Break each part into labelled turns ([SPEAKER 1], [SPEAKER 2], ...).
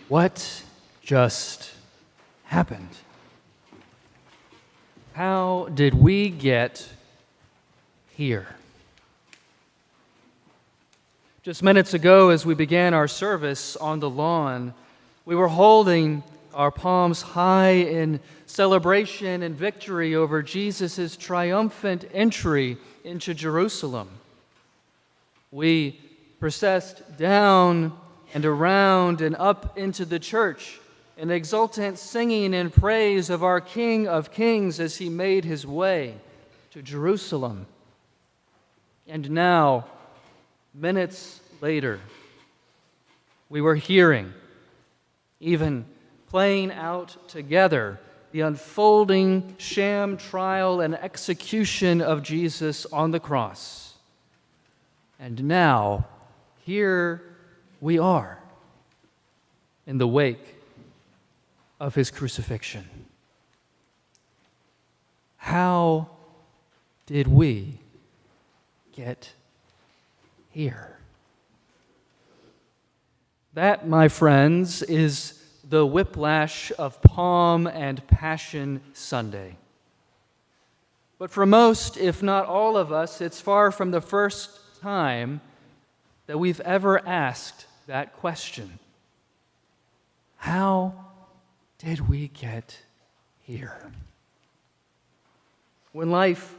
[SPEAKER 1] What just happened? How did we get here? Just minutes ago, as we began our service on the lawn, we were holding our palms high in celebration and victory over Jesus' triumphant entry into Jerusalem. We processed down and around and up into the church in exultant singing and praise of our King of Kings as he made his way to Jerusalem. And now, minutes later, we were hearing, even playing out together, the unfolding sham trial and execution of Jesus on the cross. And now, here we are in the wake of his crucifixion. How did we get here? That, my friends, is the whiplash of Palm and Passion Sunday. But for most, if not all of us, it's far from the first time that we've ever asked that question. How did we get here? When life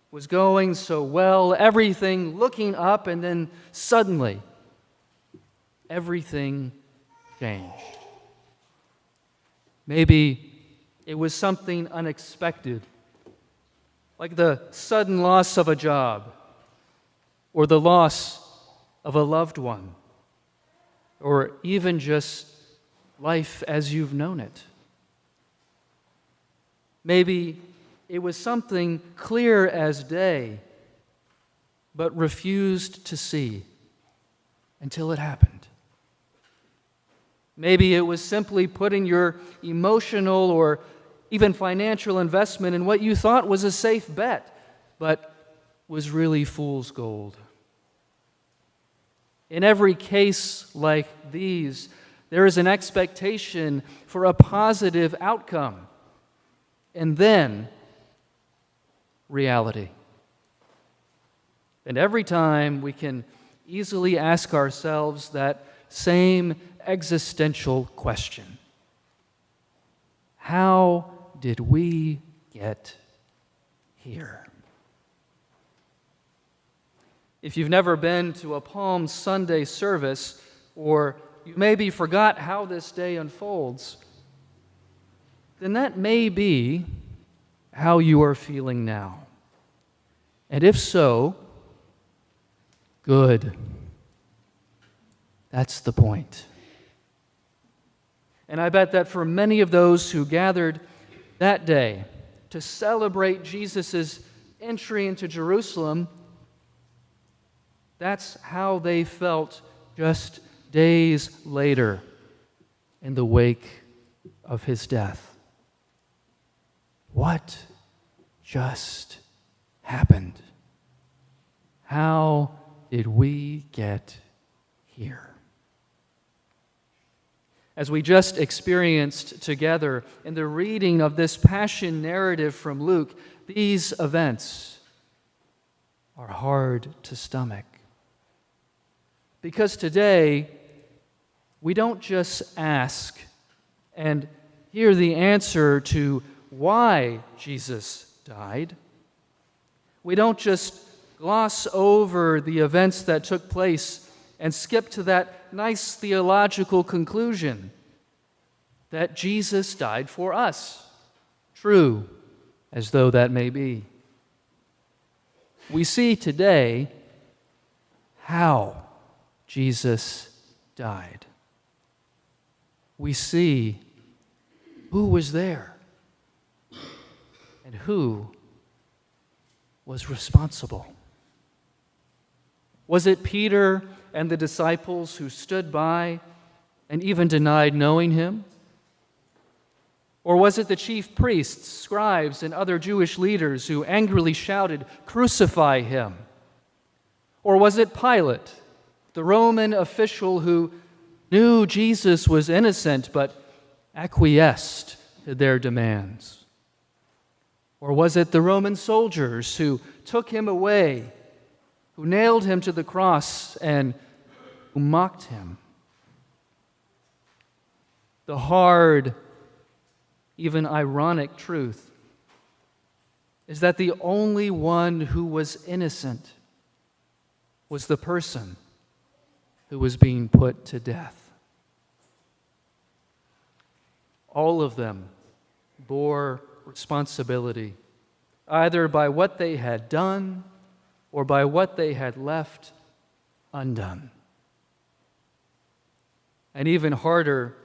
[SPEAKER 1] was going so well, everything looking up, and then suddenly, everything changed. Maybe it was something unexpected, like the sudden loss of a job, or the loss of a loved one, or even just life as you've known it. Maybe it was something clear as day, but refused to see until it happened. Maybe it was simply putting your emotional or even financial investment in what you thought was a safe bet, but was really fool's gold. In every case like these, there is an expectation for a positive outcome, and then reality. And every time we can easily ask ourselves that same existential question: how did we get here? If you've never been to a Palm Sunday service, or you maybe forgot how this day unfolds, then that may be how you are feeling now. And if so, good. That's the point. And I bet that for many of those who gathered that day to celebrate Jesus' entry into Jerusalem, that's how they felt just days later in the wake of his death. What just happened? How did we get here? As we just experienced together in the reading of this passion narrative from Luke, these events are hard to stomach. Because today, we don't just ask and hear the answer to why Jesus died. We don't just gloss over the events that took place and skip to that nice theological conclusion that Jesus died for us, true as though that may be. We see today how Jesus died. We see who was there and who was responsible. Was it Peter and the disciples who stood by and even denied knowing him? Or was it the chief priests, scribes, and other Jewish leaders who angrily shouted, "Crucify him"? Or was it Pilate, the Roman official who knew Jesus was innocent but acquiesced to their demands? Or was it the Roman soldiers who took him away, who nailed him to the cross and who mocked him? The hard, even ironic truth is that the only one who was innocent was the person who was being put to death. All of them bore responsibility, either by what they had done or by what they had left undone. And even harder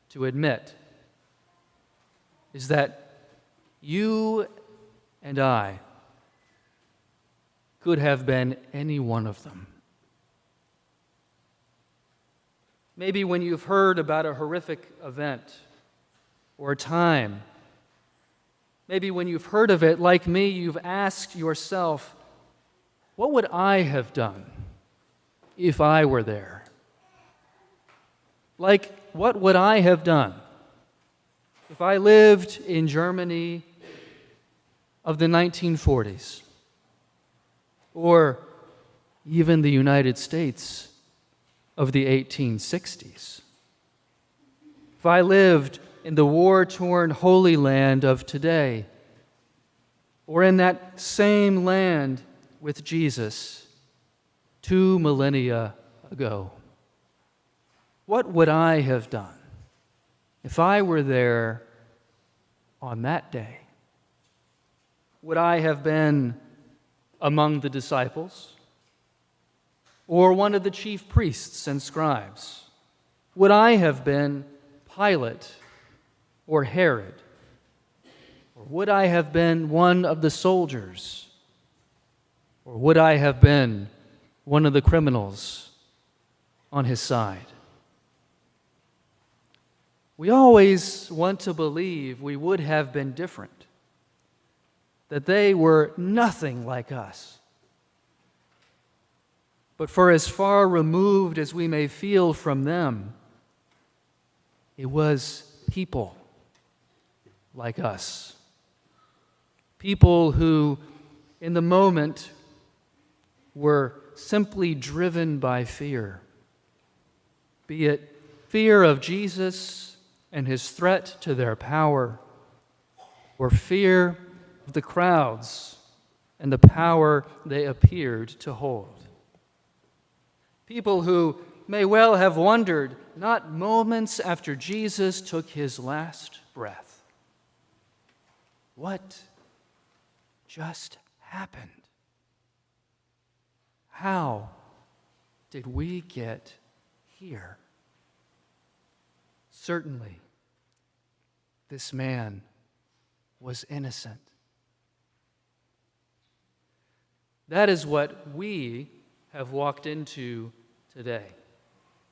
[SPEAKER 1] to admit is that you and I could have been any one of them. Maybe when you've heard about a horrific event or time, maybe when you've heard of it, like me, you've asked yourself, what would I have done if I were there? Like, what would I have done if I lived in Germany of the 1940s, or even the United States of the 1860s? If I lived in the war-torn Holy Land of today, or in that same land with Jesus 2 millennia ago, what would I have done if I were there on that day? Would I have been among the disciples, or one of the chief priests and scribes? Would I have been Pilate or Herod? Or would I have been one of the soldiers? Or would I have been one of the criminals on his side? We always want to believe we would have been different, that they were nothing like us. But for as far removed as we may feel from them, it was people like us. People who, in the moment, were simply driven by fear, be it fear of Jesus and his threat to their power, or fear of the crowds and the power they appeared to hold. People who may well have wondered, not moments after Jesus took his last breath, what just happened? How did we get here? Certainly, this man was innocent. That is what we have walked into today.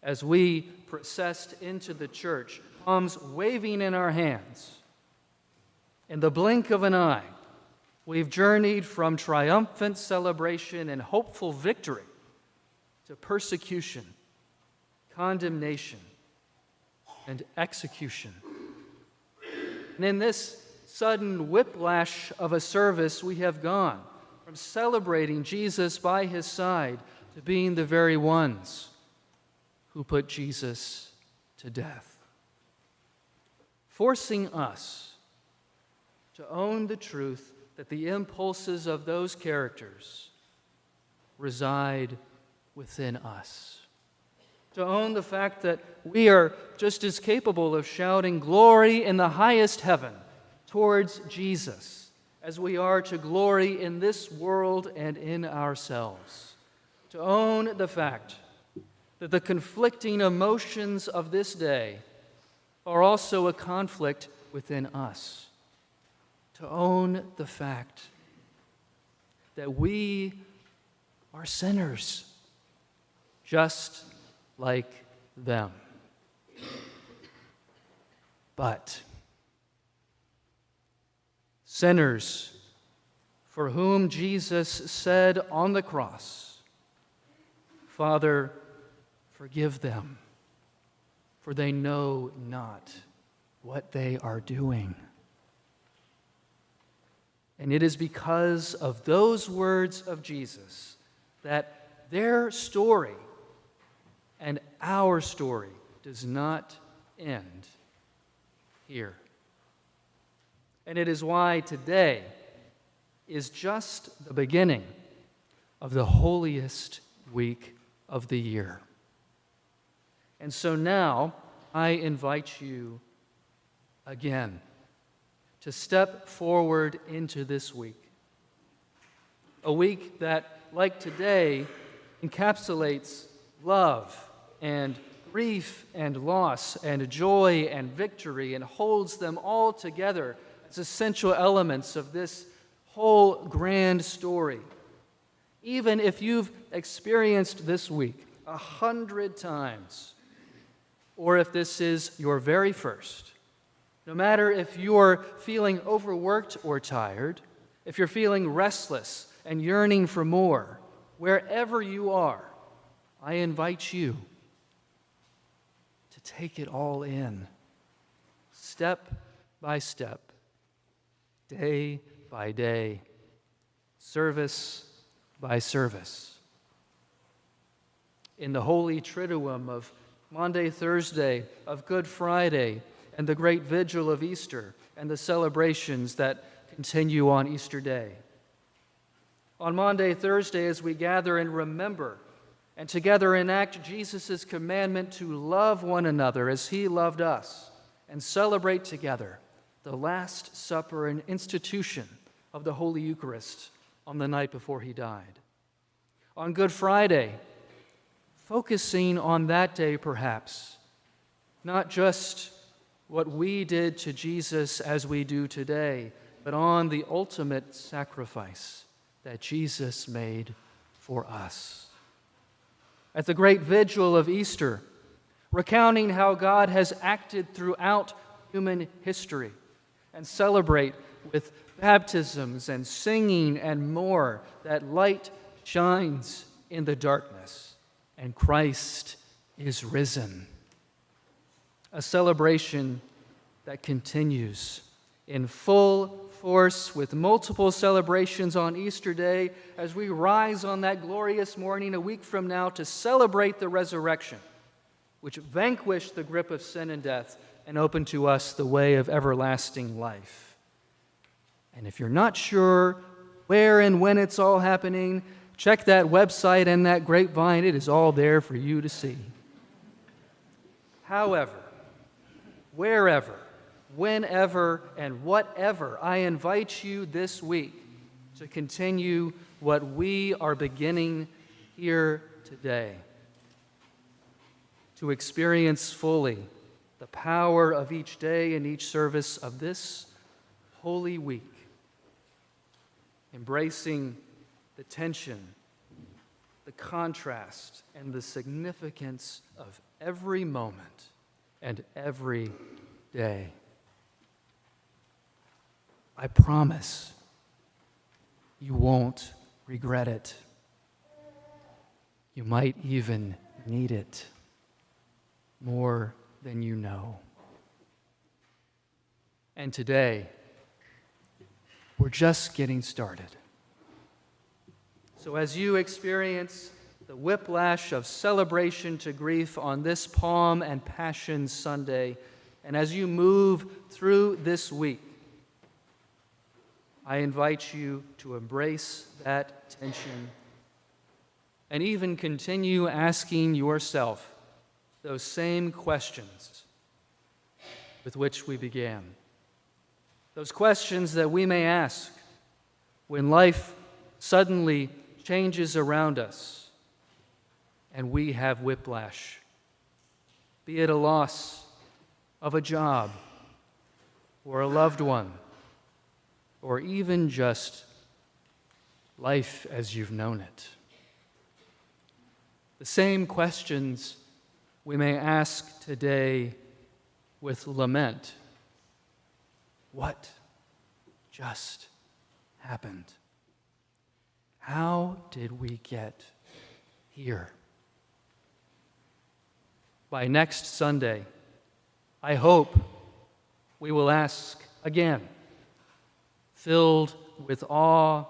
[SPEAKER 1] As we processed into the church, palms waving in our hands, in the blink of an eye, we've journeyed from triumphant celebration and hopeful victory to persecution, condemnation, and execution. And in this sudden whiplash of a service, we have gone from celebrating Jesus by his side to being the very ones who put Jesus to death, forcing us to own the truth that the impulses of those characters reside within us, to own the fact that we are just as capable of shouting glory in the highest heaven towards Jesus as we are to glory in this world and in ourselves, to own the fact that the conflicting emotions of this day are also a conflict within us, to own the fact that we are sinners just like them. But sinners for whom Jesus said on the cross, Father, forgive them, for they know not what they are doing. And it is because of those words of Jesus that their story and our story does not end here. And it is why today is just the beginning of the holiest week of the year. And so now I invite you again to step forward into this week. A week that, like today, encapsulates love and grief and loss and joy and victory and holds them all together as essential elements of this whole grand story. Even if you've experienced this week 100 times, or if this is your very first, no matter if you're feeling overworked or tired, if you're feeling restless and yearning for more, wherever you are, I invite you to take it all in, step by step, day by day, service by service. In the Holy Triduum of Maundy, Thursday, of Good Friday, and the great vigil of Easter, and the celebrations that continue on Easter Day. On Maundy, Thursday, as we gather and remember and together enact Jesus' commandment to love one another as he loved us, and celebrate together the Last Supper and institution of the Holy Eucharist on the night before he died. On Good Friday, focusing on that day perhaps, not just what we did to Jesus as we do today, but on the ultimate sacrifice that Jesus made for us. At the great vigil of Easter, recounting how God has acted throughout human history, and celebrate with baptisms and singing and more that light shines in the darkness and Christ is risen. A celebration that continues in full force with multiple celebrations on Easter Day as we rise on that glorious morning a week from now to celebrate the resurrection, which vanquished the grip of sin and death and opened to us the way of everlasting life. And if you're not sure where and when it's all happening, check that website and that grapevine. It is all there for you to see. However, wherever, whenever, and whatever, I invite you this week to continue what we are beginning here today, to experience fully the power of each day and each service of this Holy Week, embracing the tension, the contrast, and the significance of every moment and every day. I promise you won't regret it. You might even need it more than you know. And today, we're just getting started. So as you experience the whiplash of celebration to grief on this Palm and Passion Sunday, and as you move through this week, I invite you to embrace that tension and even continue asking yourself those same questions with which we began. Those questions that we may ask when life suddenly changes around us and we have whiplash, be it a loss of a job or a loved one, or even just life as you've known it. The same questions we may ask today with lament. What just happened? How did we get here? by next Sunday, I hope we will ask again, filled with awe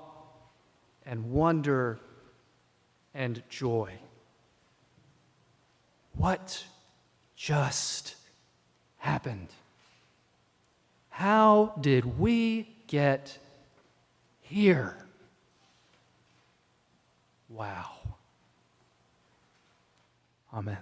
[SPEAKER 1] and wonder and joy, what just happened? How did we get here? Wow. Amen.